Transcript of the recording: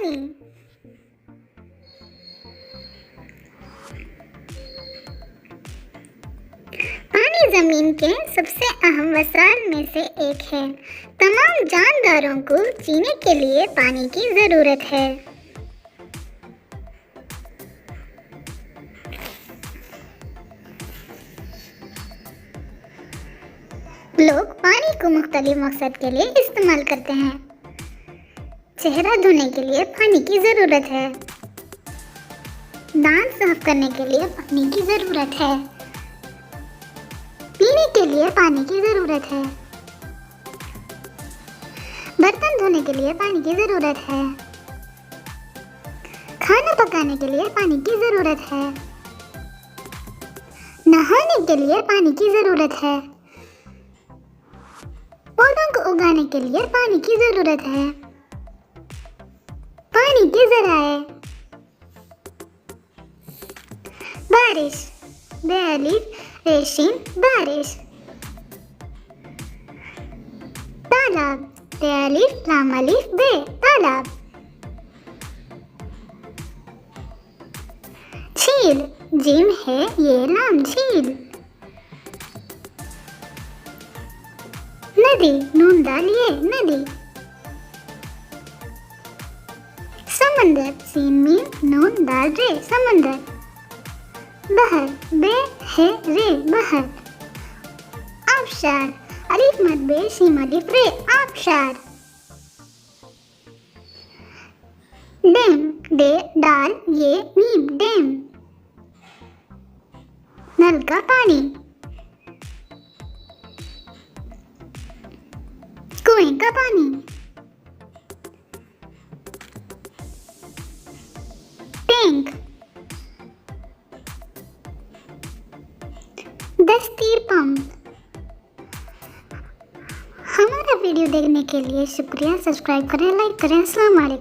पानी। पानी जमीन के सबसे अहम वसाइल में से एक है। तमाम जानदारों को जीने के लिए पानी की जरूरत है। लोग पानी को मुख्तलिफ मकसद के लिए इस्तेमाल करते हैं। चेहरा धोने के लिए पानी की ज़रूरत है। दांत साफ करने के लिए पानी की ज़रूरत है। पीने के लिए पानी की ज़रूरत है। बर्तन धोने के लिए पानी की ज़रूरत है। खाना पकाने के लिए पानी की ज़रूरत है। नहाने के लिए पानी की ज़रूरत है। पौधों को उगाने के लिए पानी की जरूरत है। पानी के जराए। बारिश, बेअलिफ रेशिन बारिश। तालाब, बेअलिफ लामअलिफ बे तालाब। झील, जिम है ये लाम झील। नदी, नून डालिए नदी। समंदर, सीन मीम नून दाल रे समंदर। बहर, बे है रे बहर। आबशार, अलिफ मद बे सीम अलिफ रे आबशार। डैम, डे डाल ये मीम डैम। नल का पानी। कुएं का पानी। टैंक। दस्तीर पंप। हमारा वीडियो देखने के लिए शुक्रिया। सब्सक्राइब करें, लाइक करें। अस्सलाम वालेकुम।